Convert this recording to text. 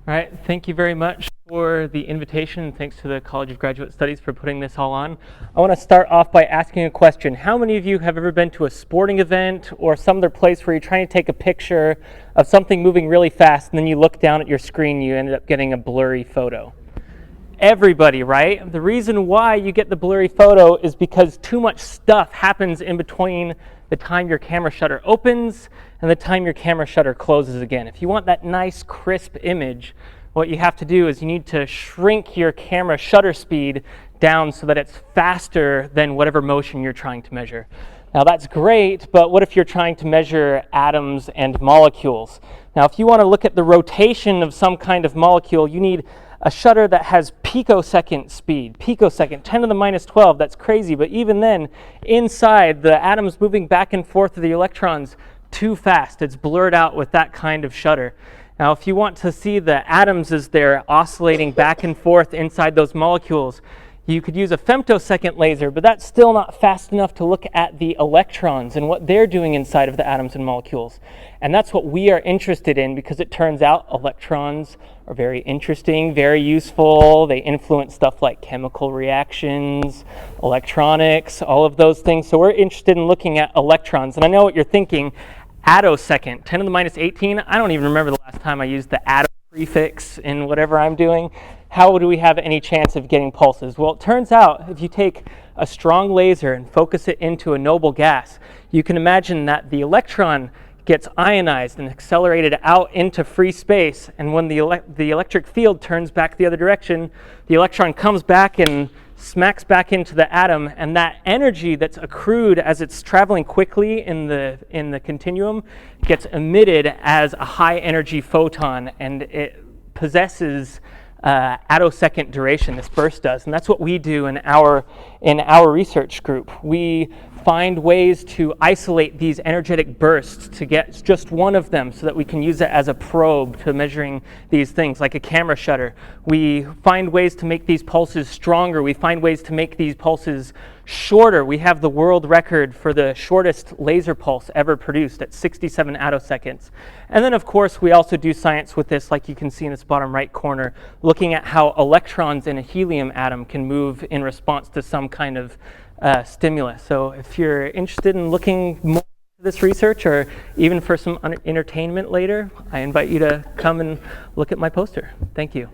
All right, thank you very much for the invitation. Thanks to the College of Graduate Studies for putting this all on. I want to start off by asking a question. How many of you have ever been to a sporting event or some other place where you're trying to take a picture of something moving really fast and then you look down at your screen, you ended up getting a blurry photo? Everybody, right? The reason why you get the blurry photo is because too much stuff happens in between the time your camera shutter opens and the time your camera shutter closes again. If you want that nice crisp image, what you have to do is you need to shrink your camera shutter speed down so that it's faster than whatever motion you're trying to measure. Now that's great, but what if you're trying to measure atoms and molecules? Now if you want to look at the rotation of some kind of molecule, you need a shutter that has picosecond speed. Picosecond, 10 to the minus 12, that's crazy, but even then, inside, the atoms moving back and forth to the electrons too fast. It's blurred out with that kind of shutter. Now, if you want to see the atoms as they're oscillating back and forth inside those molecules, you could use a femtosecond laser, but that's still not fast enough to look at the electrons and what they're doing inside of the atoms and molecules. And that's what we are interested in, because it turns out electrons are very interesting, very useful. They influence stuff like chemical reactions, electronics, all of those things. So we're interested in looking at electrons. And I know what you're thinking, attosecond, 10 to the minus 18. I don't even remember the last time I used the atto prefix in whatever I'm doing. How do we have any chance of getting pulses? Well, it turns out if you take a strong laser and focus it into a noble gas, you can imagine that the electron gets ionized and accelerated out into free space, and when the electric field turns back the other direction, the electron comes back and smacks back into the atom, and that energy that's accrued as it's traveling quickly in the continuum gets emitted as a high energy photon, and it possesses attosecond duration. This burst does, and that's what we do in our research group. We find ways to isolate these energetic bursts to get just one of them so that we can use it as a probe to measuring these things, like a camera shutter. We find ways to make these pulses stronger. We find ways to make these pulses shorter. We have the world record for the shortest laser pulse ever produced at 67 attoseconds. And then, of course, we also do science with this, like you can see in this bottom right corner, looking at how electrons in a helium atom can move in response to some kind of stimulus. So if you're interested in looking more into this research, or even for some entertainment later, I invite you to come and look at my poster. Thank you.